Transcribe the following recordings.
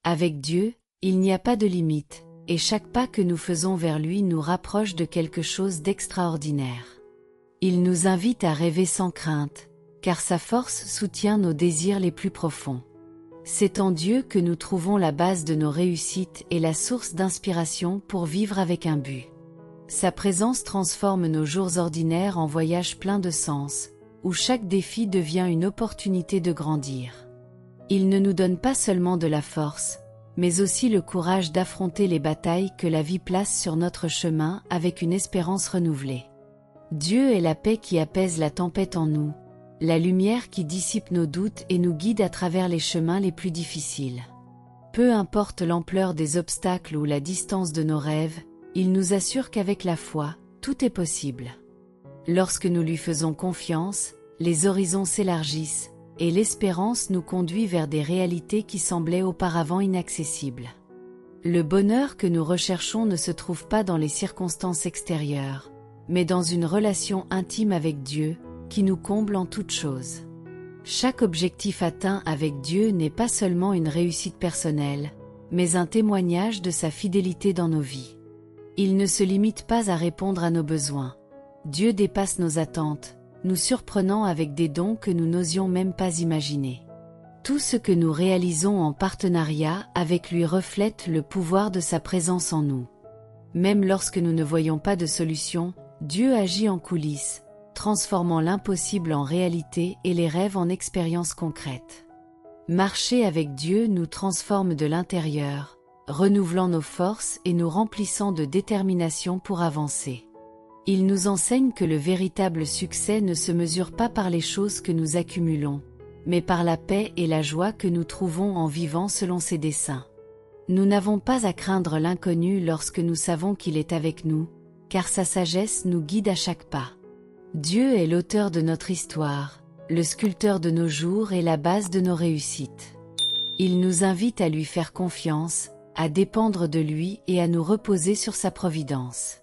Avec Dieu, il n'y a pas de limite, et chaque pas que nous faisons vers lui nous rapproche de quelque chose d'extraordinaire. Il nous invite à rêver sans crainte, car sa force soutient nos désirs les plus profonds. C'est en Dieu que nous trouvons la base de nos réussites et la source d'inspiration pour vivre avec un but. Sa présence transforme nos jours ordinaires en voyages pleins de sens, où chaque défi devient une opportunité de grandir. Il ne nous donne pas seulement de la force, mais aussi le courage d'affronter les batailles que la vie place sur notre chemin avec une espérance renouvelée. Dieu est la paix qui apaise la tempête en nous, la lumière qui dissipe nos doutes et nous guide à travers les chemins les plus difficiles. Peu importe l'ampleur des obstacles ou la distance de nos rêves, il nous assure qu'avec la foi, tout est possible. Lorsque nous lui faisons confiance, les horizons s'élargissent, et l'espérance nous conduit vers des réalités qui semblaient auparavant inaccessibles. Le bonheur que nous recherchons ne se trouve pas dans les circonstances extérieures, mais dans une relation intime avec Dieu, qui nous comble en toutes choses. Chaque objectif atteint avec Dieu n'est pas seulement une réussite personnelle, mais un témoignage de sa fidélité dans nos vies. Il ne se limite pas à répondre à nos besoins. Dieu dépasse nos attentes, nous surprenant avec des dons que nous n'osions même pas imaginer. Tout ce que nous réalisons en partenariat avec lui reflète le pouvoir de sa présence en nous. Même lorsque nous ne voyons pas de solution, Dieu agit en coulisses, transformant l'impossible en réalité et les rêves en expériences concrètes. Marcher avec Dieu nous transforme de l'intérieur, renouvelant nos forces et nous remplissant de détermination pour avancer. Il nous enseigne que le véritable succès ne se mesure pas par les choses que nous accumulons, mais par la paix et la joie que nous trouvons en vivant selon ses desseins. Nous n'avons pas à craindre l'inconnu lorsque nous savons qu'il est avec nous, car sa sagesse nous guide à chaque pas. Dieu est l'auteur de notre histoire, le sculpteur de nos jours et la base de nos réussites. Il nous invite à lui faire confiance, à dépendre de lui et à nous reposer sur sa providence.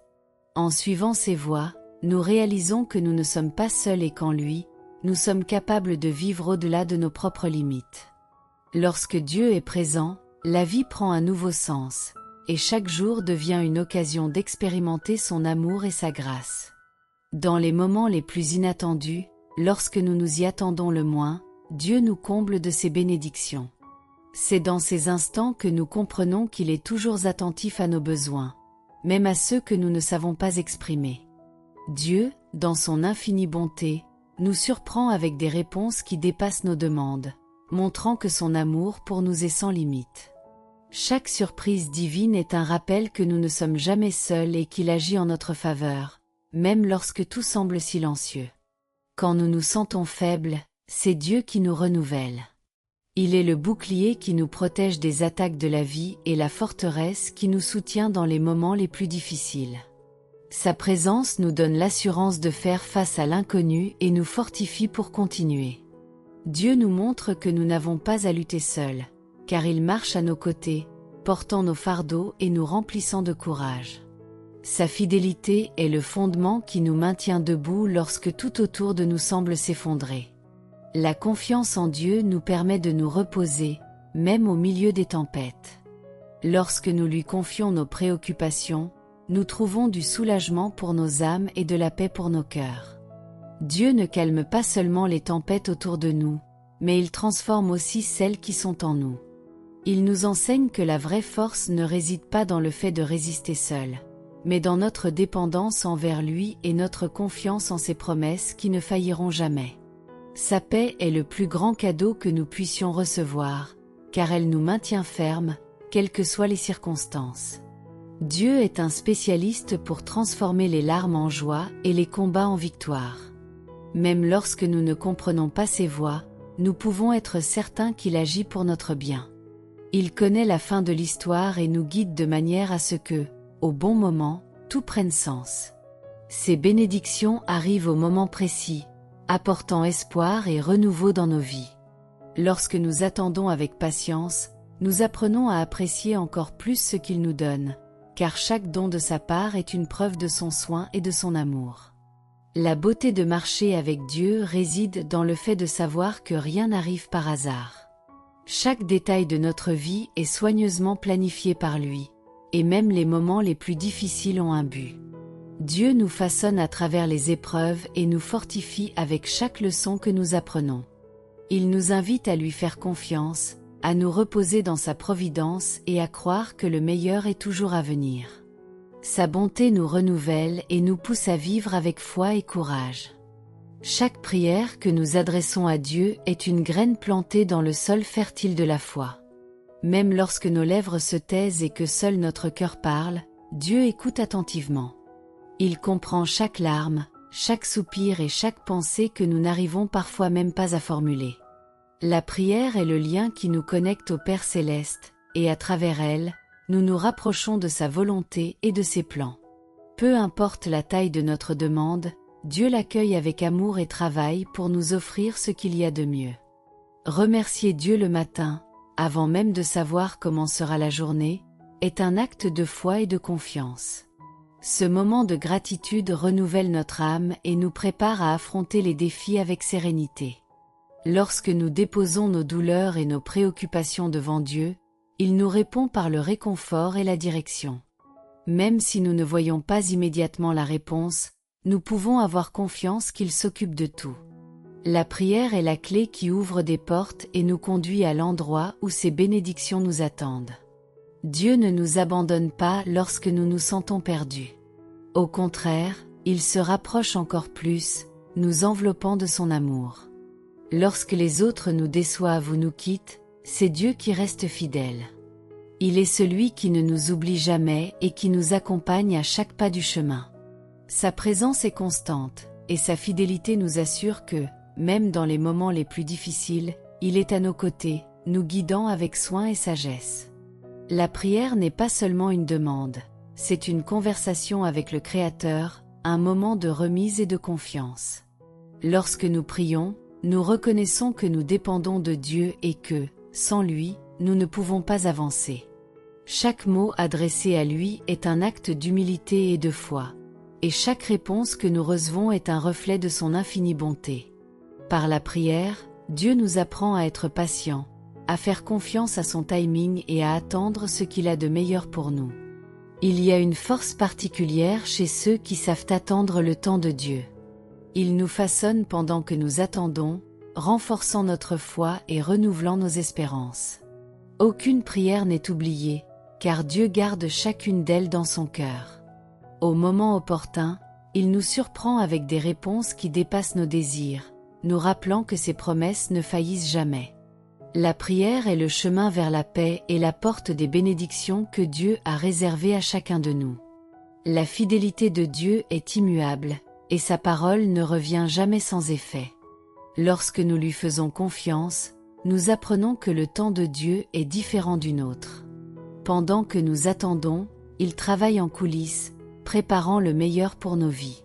En suivant ses voies, nous réalisons que nous ne sommes pas seuls et qu'en lui, nous sommes capables de vivre au-delà de nos propres limites. Lorsque Dieu est présent, la vie prend un nouveau sens, et chaque jour devient une occasion d'expérimenter son amour et sa grâce. Dans les moments les plus inattendus, lorsque nous nous y attendons le moins, Dieu nous comble de ses bénédictions. C'est dans ces instants que nous comprenons qu'il est toujours attentif à nos besoins, même à ceux que nous ne savons pas exprimer. Dieu, dans son infinie bonté, nous surprend avec des réponses qui dépassent nos demandes, montrant que son amour pour nous est sans limite. Chaque surprise divine est un rappel que nous ne sommes jamais seuls et qu'il agit en notre faveur, même lorsque tout semble silencieux. Quand nous nous sentons faibles, c'est Dieu qui nous renouvelle. Il est le bouclier qui nous protège des attaques de la vie et la forteresse qui nous soutient dans les moments les plus difficiles. Sa présence nous donne l'assurance de faire face à l'inconnu et nous fortifie pour continuer. Dieu nous montre que nous n'avons pas à lutter seuls, car il marche à nos côtés, portant nos fardeaux et nous remplissant de courage. Sa fidélité est le fondement qui nous maintient debout lorsque tout autour de nous semble s'effondrer. La confiance en Dieu nous permet de nous reposer, même au milieu des tempêtes. Lorsque nous lui confions nos préoccupations, nous trouvons du soulagement pour nos âmes et de la paix pour nos cœurs. Dieu ne calme pas seulement les tempêtes autour de nous, mais il transforme aussi celles qui sont en nous. Il nous enseigne que la vraie force ne réside pas dans le fait de résister seul, mais dans notre dépendance envers lui et notre confiance en ses promesses qui ne failliront jamais. Sa paix est le plus grand cadeau que nous puissions recevoir, car elle nous maintient fermes, quelles que soient les circonstances. Dieu est un spécialiste pour transformer les larmes en joie et les combats en victoire. Même lorsque nous ne comprenons pas ses voies, nous pouvons être certains qu'il agit pour notre bien. Il connaît la fin de l'histoire et nous guide de manière à ce que, au bon moment, tout prenne sens. Ces bénédictions arrivent au moment précis, apportant espoir et renouveau dans nos vies. Lorsque nous attendons avec patience, nous apprenons à apprécier encore plus ce qu'il nous donne, car chaque don de sa part est une preuve de son soin et de son amour. La beauté de marcher avec Dieu réside dans le fait de savoir que rien n'arrive par hasard. Chaque détail de notre vie est soigneusement planifié par lui, et même les moments les plus difficiles ont un but. Dieu nous façonne à travers les épreuves et nous fortifie avec chaque leçon que nous apprenons. Il nous invite à lui faire confiance, à nous reposer dans sa providence et à croire que le meilleur est toujours à venir. Sa bonté nous renouvelle et nous pousse à vivre avec foi et courage. Chaque prière que nous adressons à Dieu est une graine plantée dans le sol fertile de la foi. Même lorsque nos lèvres se taisent et que seul notre cœur parle, Dieu écoute attentivement. Il comprend chaque larme, chaque soupir et chaque pensée que nous n'arrivons parfois même pas à formuler. La prière est le lien qui nous connecte au Père Céleste, et à travers elle, nous nous rapprochons de sa volonté et de ses plans. Peu importe la taille de notre demande, Dieu l'accueille avec amour et travaille pour nous offrir ce qu'il y a de mieux. Remercier Dieu le matin, avant même de savoir comment sera la journée, est un acte de foi et de confiance. Ce moment de gratitude renouvelle notre âme et nous prépare à affronter les défis avec sérénité. Lorsque nous déposons nos douleurs et nos préoccupations devant Dieu, il nous répond par le réconfort et la direction. Même si nous ne voyons pas immédiatement la réponse, nous pouvons avoir confiance qu'il s'occupe de tout. La prière est la clé qui ouvre des portes et nous conduit à l'endroit où ses bénédictions nous attendent. Dieu ne nous abandonne pas lorsque nous nous sentons perdus. Au contraire, il se rapproche encore plus, nous enveloppant de son amour. Lorsque les autres nous déçoivent ou nous quittent, c'est Dieu qui reste fidèle. Il est celui qui ne nous oublie jamais et qui nous accompagne à chaque pas du chemin. Sa présence est constante, et sa fidélité nous assure que, même dans les moments les plus difficiles, il est à nos côtés, nous guidant avec soin et sagesse. La prière n'est pas seulement une demande, c'est une conversation avec le Créateur, un moment de remise et de confiance. Lorsque nous prions, nous reconnaissons que nous dépendons de Dieu et que, sans lui, nous ne pouvons pas avancer. Chaque mot adressé à lui est un acte d'humilité et de foi, et chaque réponse que nous recevons est un reflet de son infinie bonté. Par la prière, Dieu nous apprend à être patients, à faire confiance à son timing et à attendre ce qu'il a de meilleur pour nous. Il y a une force particulière chez ceux qui savent attendre le temps de Dieu. Il nous façonne pendant que nous attendons, renforçant notre foi et renouvelant nos espérances. Aucune prière n'est oubliée, car Dieu garde chacune d'elles dans son cœur. Au moment opportun, il nous surprend avec des réponses qui dépassent nos désirs, nous rappelant que ses promesses ne faillissent jamais. La prière est le chemin vers la paix et la porte des bénédictions que Dieu a réservées à chacun de nous. La fidélité de Dieu est immuable, et sa parole ne revient jamais sans effet. Lorsque nous lui faisons confiance, nous apprenons que le temps de Dieu est différent du nôtre. Pendant que nous attendons, il travaille en coulisses, préparant le meilleur pour nos vies.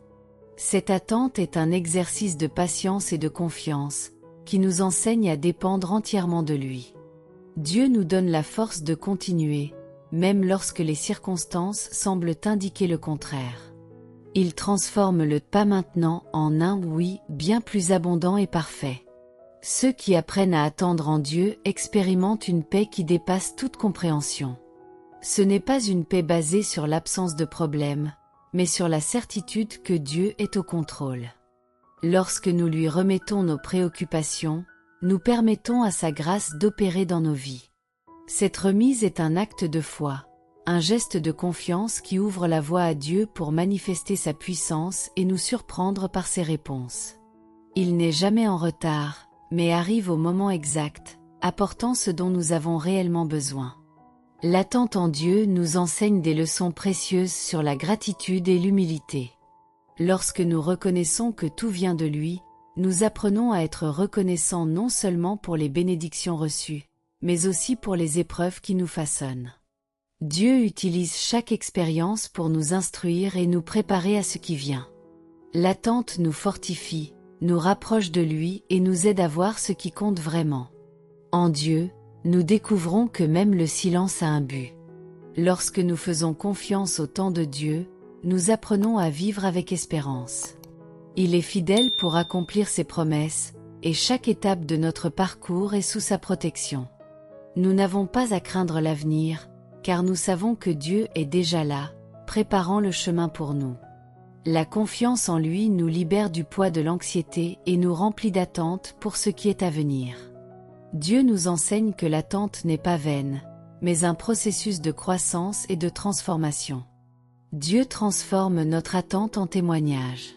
Cette attente est un exercice de patience et de confiance, qui nous enseigne à dépendre entièrement de lui. Dieu nous donne la force de continuer, même lorsque les circonstances semblent indiquer le contraire. Il transforme le « pas maintenant » en un « oui » bien plus abondant et parfait. Ceux qui apprennent à attendre en Dieu expérimentent une paix qui dépasse toute compréhension. Ce n'est pas une paix basée sur l'absence de problèmes, mais sur la certitude que Dieu est au contrôle. Lorsque nous lui remettons nos préoccupations, nous permettons à sa grâce d'opérer dans nos vies. Cette remise est un acte de foi, un geste de confiance qui ouvre la voie à Dieu pour manifester sa puissance et nous surprendre par ses réponses. Il n'est jamais en retard, mais arrive au moment exact, apportant ce dont nous avons réellement besoin. L'attente en Dieu nous enseigne des leçons précieuses sur la gratitude et l'humilité. Lorsque nous reconnaissons que tout vient de lui, nous apprenons à être reconnaissants non seulement pour les bénédictions reçues, mais aussi pour les épreuves qui nous façonnent. Dieu utilise chaque expérience pour nous instruire et nous préparer à ce qui vient. L'attente nous fortifie, nous rapproche de lui et nous aide à voir ce qui compte vraiment. En Dieu, nous découvrons que même le silence a un but. Lorsque nous faisons confiance au temps de Dieu, nous apprenons à vivre avec espérance. Il est fidèle pour accomplir ses promesses, et chaque étape de notre parcours est sous sa protection. Nous n'avons pas à craindre l'avenir, car nous savons que Dieu est déjà là, préparant le chemin pour nous. La confiance en lui nous libère du poids de l'anxiété et nous remplit d'attente pour ce qui est à venir. Dieu nous enseigne que l'attente n'est pas vaine, mais un processus de croissance et de transformation. Dieu transforme notre attente en témoignage.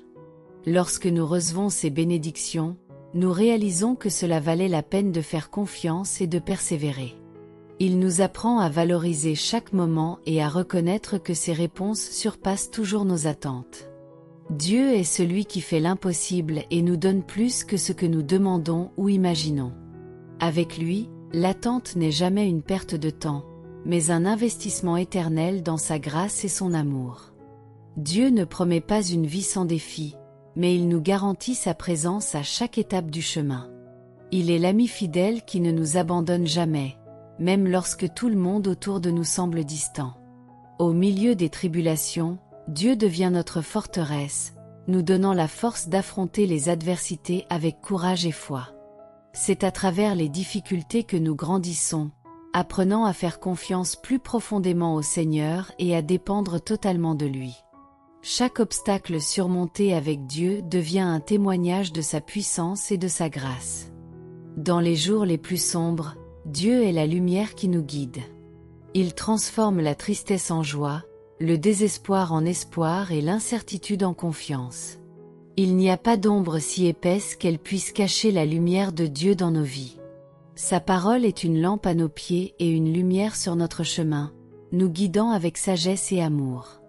Lorsque nous recevons ces bénédictions, nous réalisons que cela valait la peine de faire confiance et de persévérer. Il nous apprend à valoriser chaque moment et à reconnaître que ses réponses surpassent toujours nos attentes. Dieu est celui qui fait l'impossible et nous donne plus que ce que nous demandons ou imaginons. Avec lui, l'attente n'est jamais une perte de temps, mais un investissement éternel dans sa grâce et son amour. Dieu ne promet pas une vie sans défi, mais il nous garantit sa présence à chaque étape du chemin. Il est l'ami fidèle qui ne nous abandonne jamais, même lorsque tout le monde autour de nous semble distant. Au milieu des tribulations, Dieu devient notre forteresse, nous donnant la force d'affronter les adversités avec courage et foi. C'est à travers les difficultés que nous grandissons, apprenant à faire confiance plus profondément au Seigneur et à dépendre totalement de lui. Chaque obstacle surmonté avec Dieu devient un témoignage de sa puissance et de sa grâce. Dans les jours les plus sombres, Dieu est la lumière qui nous guide. Il transforme la tristesse en joie, le désespoir en espoir et l'incertitude en confiance. Il n'y a pas d'ombre si épaisse qu'elle puisse cacher la lumière de Dieu dans nos vies. Sa parole est une lampe à nos pieds et une lumière sur notre chemin, nous guidant avec sagesse et amour.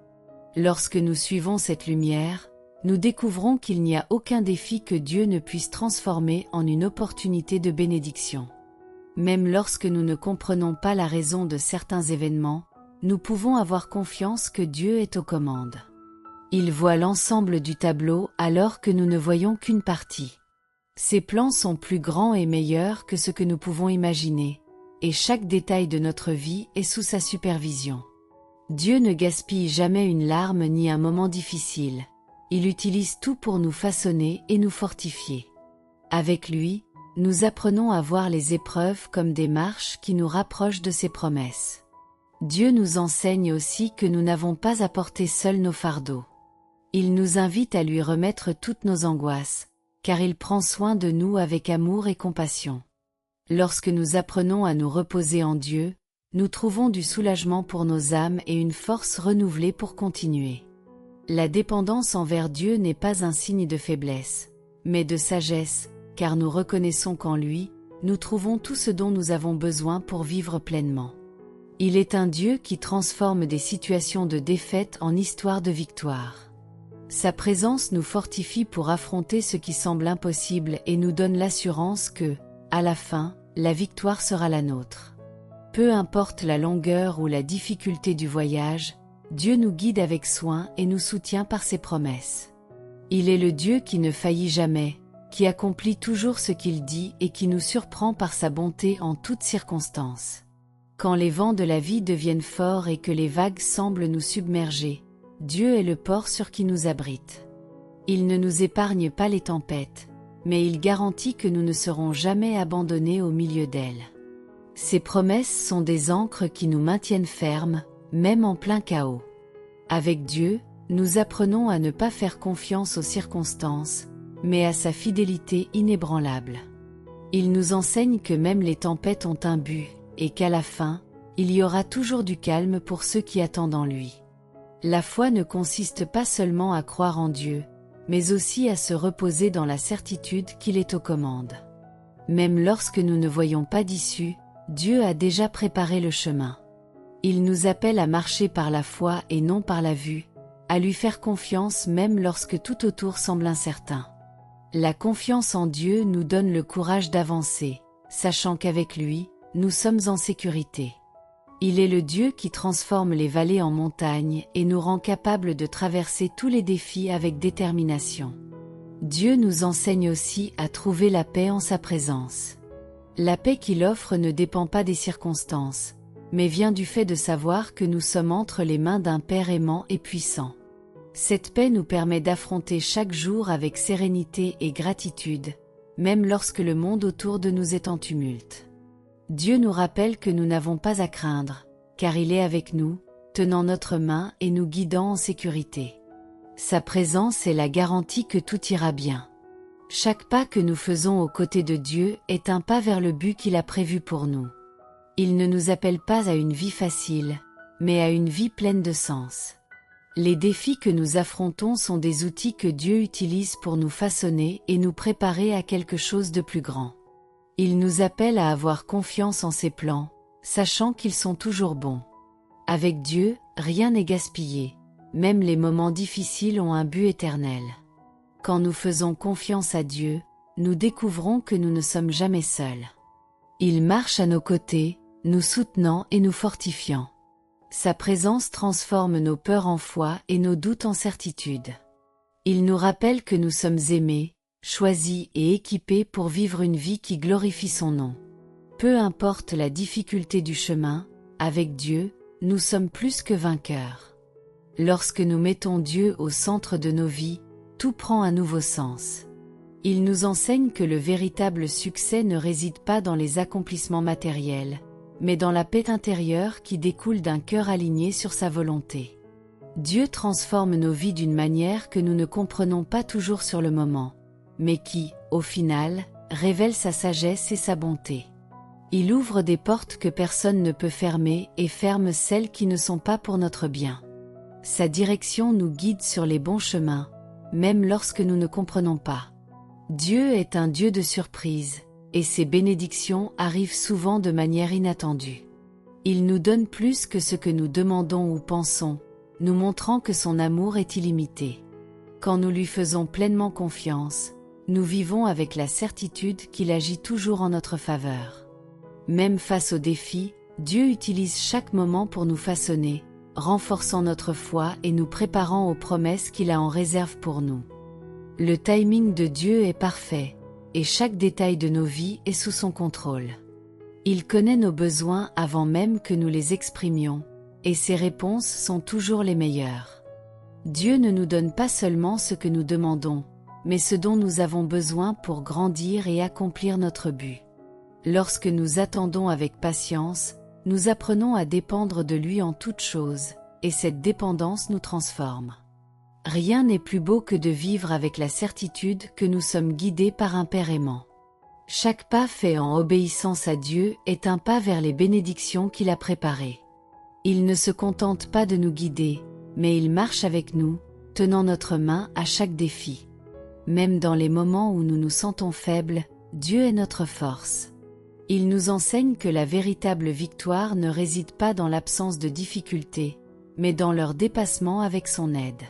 Lorsque nous suivons cette lumière, nous découvrons qu'il n'y a aucun défi que Dieu ne puisse transformer en une opportunité de bénédiction. Même lorsque nous ne comprenons pas la raison de certains événements, nous pouvons avoir confiance que Dieu est aux commandes. Il voit l'ensemble du tableau alors que nous ne voyons qu'une partie. Ses plans sont plus grands et meilleurs que ce que nous pouvons imaginer, et chaque détail de notre vie est sous sa supervision. Dieu ne gaspille jamais une larme ni un moment difficile. Il utilise tout pour nous façonner et nous fortifier. Avec lui, nous apprenons à voir les épreuves comme des marches qui nous rapprochent de ses promesses. Dieu nous enseigne aussi que nous n'avons pas à porter seuls nos fardeaux. Il nous invite à lui remettre toutes nos angoisses, car il prend soin de nous avec amour et compassion. Lorsque nous apprenons à nous reposer en Dieu, nous trouvons du soulagement pour nos âmes et une force renouvelée pour continuer. La dépendance envers Dieu n'est pas un signe de faiblesse, mais de sagesse, car nous reconnaissons qu'en lui, nous trouvons tout ce dont nous avons besoin pour vivre pleinement. Il est un Dieu qui transforme des situations de défaite en histoires de victoire. Sa présence nous fortifie pour affronter ce qui semble impossible et nous donne l'assurance que, à la fin, la victoire sera la nôtre. Peu importe la longueur ou la difficulté du voyage, Dieu nous guide avec soin et nous soutient par ses promesses. Il est le Dieu qui ne faillit jamais, qui accomplit toujours ce qu'il dit et qui nous surprend par sa bonté en toutes circonstances. Quand les vents de la vie deviennent forts et que les vagues semblent nous submerger, Dieu est le port sur qui nous abrite. Il ne nous épargne pas les tempêtes, mais il garantit que nous ne serons jamais abandonnés au milieu d'elles. Ses promesses sont des ancres qui nous maintiennent fermes, même en plein chaos. Avec Dieu, nous apprenons à ne pas faire confiance aux circonstances, mais à sa fidélité inébranlable. Il nous enseigne que même les tempêtes ont un but, et qu'à la fin, il y aura toujours du calme pour ceux qui attendent en lui. La foi ne consiste pas seulement à croire en Dieu, mais aussi à se reposer dans la certitude qu'il est aux commandes. Même lorsque nous ne voyons pas d'issue, Dieu a déjà préparé le chemin. Il nous appelle à marcher par la foi et non par la vue, à lui faire confiance même lorsque tout autour semble incertain. La confiance en Dieu nous donne le courage d'avancer, sachant qu'avec lui, nous sommes en sécurité. Il est le Dieu qui transforme les vallées en montagnes et nous rend capables de traverser tous les défis avec détermination. Dieu nous enseigne aussi à trouver la paix en sa présence. La paix qu'il offre ne dépend pas des circonstances, mais vient du fait de savoir que nous sommes entre les mains d'un Père aimant et puissant. Cette paix nous permet d'affronter chaque jour avec sérénité et gratitude, même lorsque le monde autour de nous est en tumulte. Dieu nous rappelle que nous n'avons pas à craindre, car il est avec nous, tenant notre main et nous guidant en sécurité. Sa présence est la garantie que tout ira bien. Chaque pas que nous faisons aux côtés de Dieu est un pas vers le but qu'il a prévu pour nous. Il ne nous appelle pas à une vie facile, mais à une vie pleine de sens. Les défis que nous affrontons sont des outils que Dieu utilise pour nous façonner et nous préparer à quelque chose de plus grand. Il nous appelle à avoir confiance en ses plans, sachant qu'ils sont toujours bons. Avec Dieu, rien n'est gaspillé, même les moments difficiles ont un but éternel. Quand nous faisons confiance à Dieu, nous découvrons que nous ne sommes jamais seuls. Il marche à nos côtés, nous soutenant et nous fortifiant. Sa présence transforme nos peurs en foi et nos doutes en certitude. Il nous rappelle que nous sommes aimés, choisis et équipés pour vivre une vie qui glorifie son nom. Peu importe la difficulté du chemin, avec Dieu, nous sommes plus que vainqueurs. Lorsque nous mettons Dieu au centre de nos vies, tout prend un nouveau sens. Il nous enseigne que le véritable succès ne réside pas dans les accomplissements matériels, mais dans la paix intérieure qui découle d'un cœur aligné sur sa volonté. Dieu transforme nos vies d'une manière que nous ne comprenons pas toujours sur le moment, mais qui, au final, révèle sa sagesse et sa bonté. Il ouvre des portes que personne ne peut fermer et ferme celles qui ne sont pas pour notre bien. Sa direction nous guide sur les bons chemins, même lorsque nous ne comprenons pas. Dieu est un Dieu de surprise, et ses bénédictions arrivent souvent de manière inattendue. Il nous donne plus que ce que nous demandons ou pensons, nous montrant que son amour est illimité. Quand nous lui faisons pleinement confiance, nous vivons avec la certitude qu'il agit toujours en notre faveur. Même face aux défis, Dieu utilise chaque moment pour nous façonner, renforçant notre foi et nous préparant aux promesses qu'il a en réserve pour nous. Le timing de Dieu est parfait, et chaque détail de nos vies est sous son contrôle. Il connaît nos besoins avant même que nous les exprimions, et ses réponses sont toujours les meilleures. Dieu ne nous donne pas seulement ce que nous demandons, mais ce dont nous avons besoin pour grandir et accomplir notre but. Lorsque nous attendons avec patience, nous apprenons à dépendre de lui en toutes choses, et cette dépendance nous transforme. Rien n'est plus beau que de vivre avec la certitude que nous sommes guidés par un Père aimant. Chaque pas fait en obéissance à Dieu est un pas vers les bénédictions qu'il a préparées. Il ne se contente pas de nous guider, mais il marche avec nous, tenant notre main à chaque défi. Même dans les moments où nous nous sentons faibles, Dieu est notre force. Il nous enseigne que la véritable victoire ne réside pas dans l'absence de difficultés, mais dans leur dépassement avec son aide.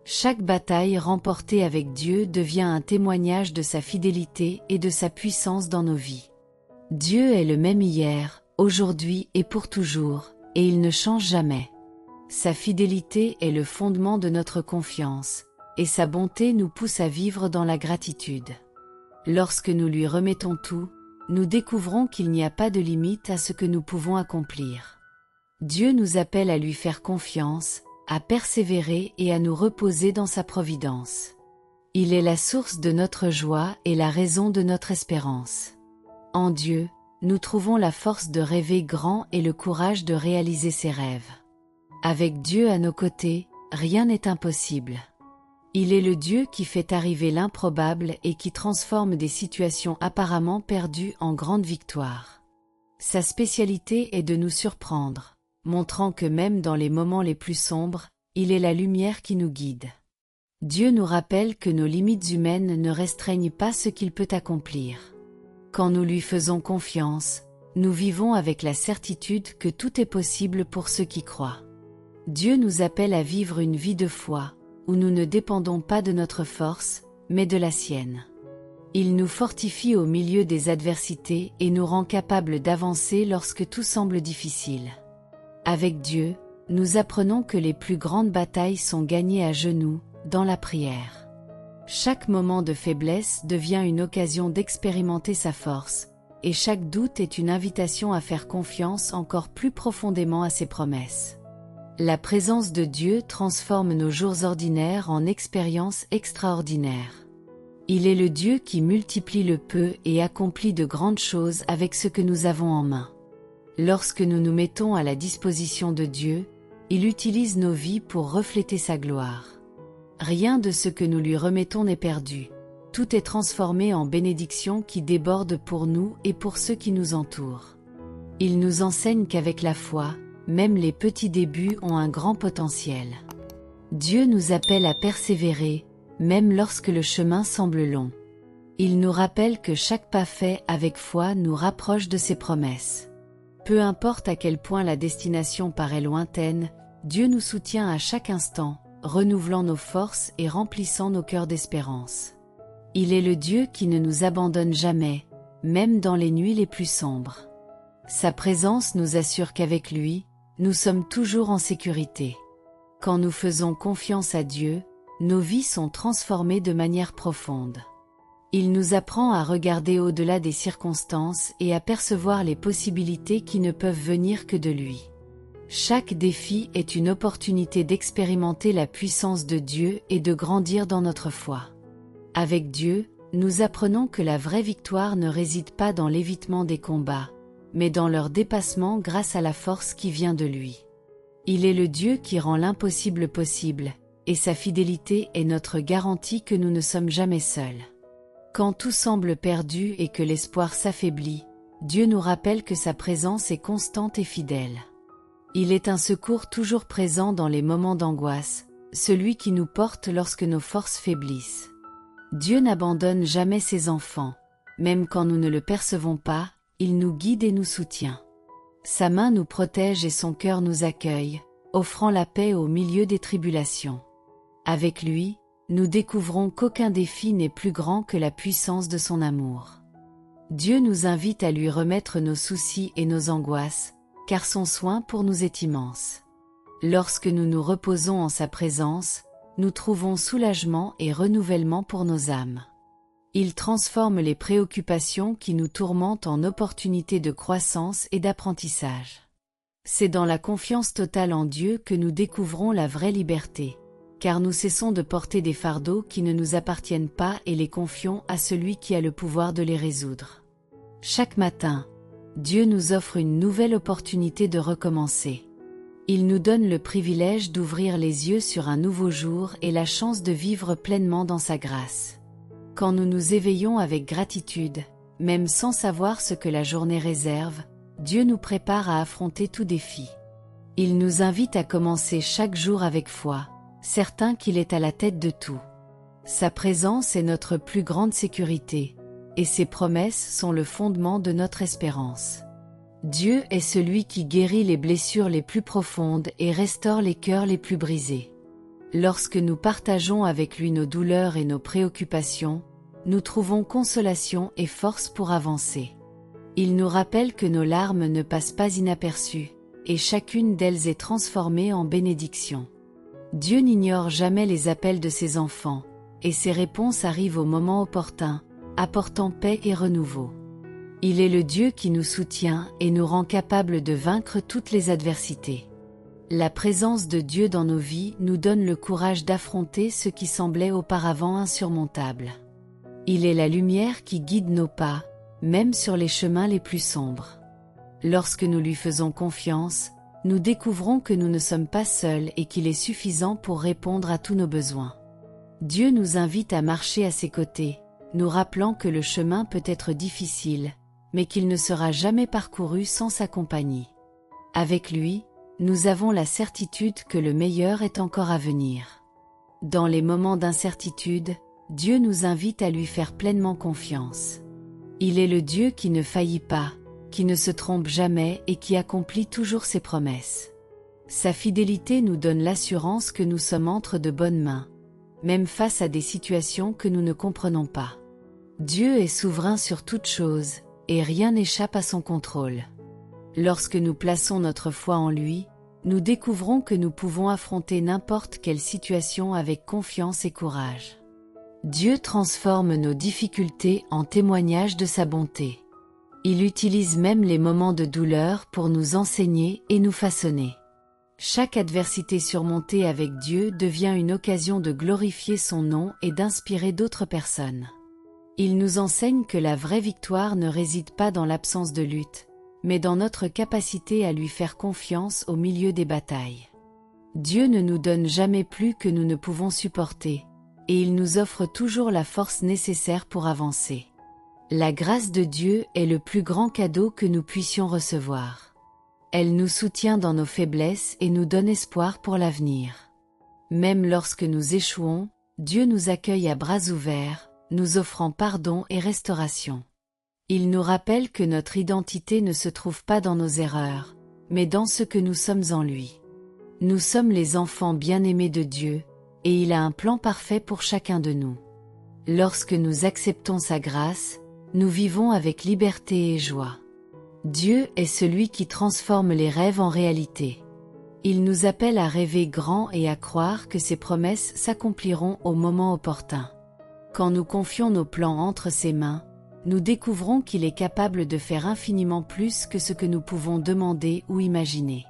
Chaque bataille remportée avec Dieu devient un témoignage de sa fidélité et de sa puissance dans nos vies. Dieu est le même hier, aujourd'hui et pour toujours, et il ne change jamais. Sa fidélité est le fondement de notre confiance, et sa bonté nous pousse à vivre dans la gratitude. Lorsque nous lui remettons tout, nous découvrons qu'il n'y a pas de limite à ce que nous pouvons accomplir. Dieu nous appelle à lui faire confiance, à persévérer et à nous reposer dans sa providence. Il est la source de notre joie et la raison de notre espérance. En Dieu, nous trouvons la force de rêver grand et le courage de réaliser ses rêves. Avec Dieu à nos côtés, rien n'est impossible. Il est le Dieu qui fait arriver l'improbable et qui transforme des situations apparemment perdues en grandes victoires. Sa spécialité est de nous surprendre, montrant que même dans les moments les plus sombres, il est la lumière qui nous guide. Dieu nous rappelle que nos limites humaines ne restreignent pas ce qu'il peut accomplir. Quand nous lui faisons confiance, nous vivons avec la certitude que tout est possible pour ceux qui croient. Dieu nous appelle à vivre une vie de foi, où nous ne dépendons pas de notre force, mais de la sienne. Il nous fortifie au milieu des adversités et nous rend capables d'avancer lorsque tout semble difficile. Avec Dieu, nous apprenons que les plus grandes batailles sont gagnées à genoux, dans la prière. Chaque moment de faiblesse devient une occasion d'expérimenter sa force, et chaque doute est une invitation à faire confiance encore plus profondément à ses promesses. La présence de Dieu transforme nos jours ordinaires en expériences extraordinaires. Il est le Dieu qui multiplie le peu et accomplit de grandes choses avec ce que nous avons en main. Lorsque nous nous mettons à la disposition de Dieu, il utilise nos vies pour refléter sa gloire. Rien de ce que nous lui remettons n'est perdu. Tout est transformé en bénédiction qui déborde pour nous et pour ceux qui nous entourent. Il nous enseigne qu'avec la foi, même les petits débuts ont un grand potentiel. Dieu nous appelle à persévérer, même lorsque le chemin semble long. Il nous rappelle que chaque pas fait avec foi nous rapproche de ses promesses. Peu importe à quel point la destination paraît lointaine, Dieu nous soutient à chaque instant, renouvelant nos forces et remplissant nos cœurs d'espérance. Il est le Dieu qui ne nous abandonne jamais, même dans les nuits les plus sombres. Sa présence nous assure qu'avec lui, nous sommes toujours en sécurité. Quand nous faisons confiance à Dieu, nos vies sont transformées de manière profonde. Il nous apprend à regarder au-delà des circonstances et à percevoir les possibilités qui ne peuvent venir que de lui. Chaque défi est une opportunité d'expérimenter la puissance de Dieu et de grandir dans notre foi. Avec Dieu, nous apprenons que la vraie victoire ne réside pas dans l'évitement des combats, mais dans leur dépassement grâce à la force qui vient de lui. Il est le Dieu qui rend l'impossible possible, et sa fidélité est notre garantie que nous ne sommes jamais seuls. Quand tout semble perdu et que l'espoir s'affaiblit, Dieu nous rappelle que sa présence est constante et fidèle. Il est un secours toujours présent dans les moments d'angoisse, celui qui nous porte lorsque nos forces faiblissent. Dieu n'abandonne jamais ses enfants, même quand nous ne le percevons pas, il nous guide et nous soutient. Sa main nous protège et son cœur nous accueille, offrant la paix au milieu des tribulations. Avec lui, nous découvrons qu'aucun défi n'est plus grand que la puissance de son amour. Dieu nous invite à lui remettre nos soucis et nos angoisses, car son soin pour nous est immense. Lorsque nous nous reposons en sa présence, nous trouvons soulagement et renouvellement pour nos âmes. Il transforme les préoccupations qui nous tourmentent en opportunités de croissance et d'apprentissage. C'est dans la confiance totale en Dieu que nous découvrons la vraie liberté, car nous cessons de porter des fardeaux qui ne nous appartiennent pas et les confions à celui qui a le pouvoir de les résoudre. Chaque matin, Dieu nous offre une nouvelle opportunité de recommencer. Il nous donne le privilège d'ouvrir les yeux sur un nouveau jour et la chance de vivre pleinement dans sa grâce. Quand nous nous éveillons avec gratitude, même sans savoir ce que la journée réserve, Dieu nous prépare à affronter tout défi. Il nous invite à commencer chaque jour avec foi, certain qu'il est à la tête de tout. Sa présence est notre plus grande sécurité, et ses promesses sont le fondement de notre espérance. Dieu est celui qui guérit les blessures les plus profondes et restaure les cœurs les plus brisés. Lorsque nous partageons avec lui nos douleurs et nos préoccupations, nous trouvons consolation et force pour avancer. Il nous rappelle que nos larmes ne passent pas inaperçues, et chacune d'elles est transformée en bénédiction. Dieu n'ignore jamais les appels de ses enfants, et ses réponses arrivent au moment opportun, apportant paix et renouveau. Il est le Dieu qui nous soutient et nous rend capables de vaincre toutes les adversités. La présence de Dieu dans nos vies nous donne le courage d'affronter ce qui semblait auparavant insurmontable. Il est la lumière qui guide nos pas, même sur les chemins les plus sombres. Lorsque nous lui faisons confiance, nous découvrons que nous ne sommes pas seuls et qu'il est suffisant pour répondre à tous nos besoins. Dieu nous invite à marcher à ses côtés, nous rappelant que le chemin peut être difficile, mais qu'il ne sera jamais parcouru sans sa compagnie. Avec lui, nous avons la certitude que le meilleur est encore à venir. Dans les moments d'incertitude, Dieu nous invite à lui faire pleinement confiance. Il est le Dieu qui ne faillit pas, qui ne se trompe jamais et qui accomplit toujours ses promesses. Sa fidélité nous donne l'assurance que nous sommes entre de bonnes mains, même face à des situations que nous ne comprenons pas. Dieu est souverain sur toutes choses, et rien n'échappe à son contrôle. Lorsque nous plaçons notre foi en lui, nous découvrons que nous pouvons affronter n'importe quelle situation avec confiance et courage. Dieu transforme nos difficultés en témoignages de sa bonté. Il utilise même les moments de douleur pour nous enseigner et nous façonner. Chaque adversité surmontée avec Dieu devient une occasion de glorifier son nom et d'inspirer d'autres personnes. Il nous enseigne que la vraie victoire ne réside pas dans l'absence de lutte, mais dans notre capacité à lui faire confiance au milieu des batailles. Dieu ne nous donne jamais plus que nous ne pouvons supporter, et il nous offre toujours la force nécessaire pour avancer. La grâce de Dieu est le plus grand cadeau que nous puissions recevoir. Elle nous soutient dans nos faiblesses et nous donne espoir pour l'avenir. Même lorsque nous échouons, Dieu nous accueille à bras ouverts, nous offrant pardon et restauration. Il nous rappelle que notre identité ne se trouve pas dans nos erreurs, mais dans ce que nous sommes en lui. Nous sommes les enfants bien-aimés de Dieu, et il a un plan parfait pour chacun de nous. Lorsque nous acceptons sa grâce, nous vivons avec liberté et joie. Dieu est celui qui transforme les rêves en réalité. Il nous appelle à rêver grand et à croire que ses promesses s'accompliront au moment opportun. Quand nous confions nos plans entre ses mains, nous découvrons qu'il est capable de faire infiniment plus que ce que nous pouvons demander ou imaginer.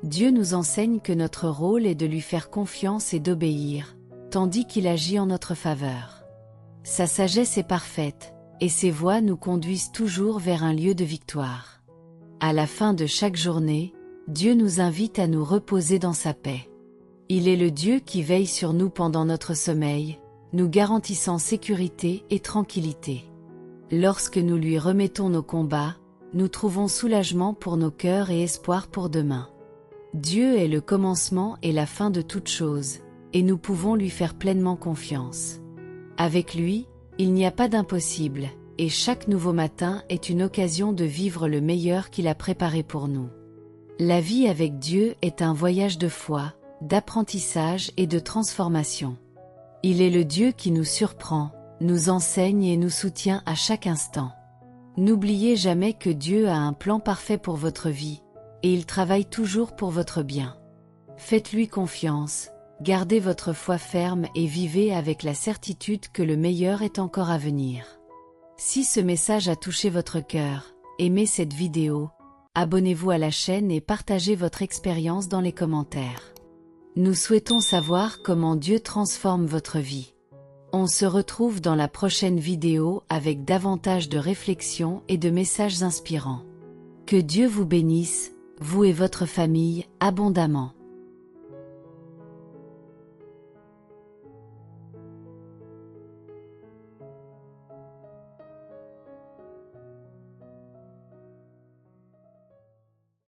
Dieu nous enseigne que notre rôle est de lui faire confiance et d'obéir, tandis qu'il agit en notre faveur. Sa sagesse est parfaite, et ses voies nous conduisent toujours vers un lieu de victoire. À la fin de chaque journée, Dieu nous invite à nous reposer dans sa paix. Il est le Dieu qui veille sur nous pendant notre sommeil, nous garantissant sécurité et tranquillité. Lorsque nous lui remettons nos combats, nous trouvons soulagement pour nos cœurs et espoir pour demain. Dieu est le commencement et la fin de toute chose, et nous pouvons lui faire pleinement confiance. Avec lui, il n'y a pas d'impossible, et chaque nouveau matin est une occasion de vivre le meilleur qu'il a préparé pour nous. La vie avec Dieu est un voyage de foi, d'apprentissage et de transformation. Il est le Dieu qui nous surprend, nous enseigne et nous soutient à chaque instant. N'oubliez jamais que Dieu a un plan parfait pour votre vie, et il travaille toujours pour votre bien. Faites-lui confiance, gardez votre foi ferme et vivez avec la certitude que le meilleur est encore à venir. Si ce message a touché votre cœur, aimez cette vidéo, abonnez-vous à la chaîne et partagez votre expérience dans les commentaires. Nous souhaitons savoir comment Dieu transforme votre vie. On se retrouve dans la prochaine vidéo avec davantage de réflexions et de messages inspirants. Que Dieu vous bénisse, vous et votre famille, abondamment.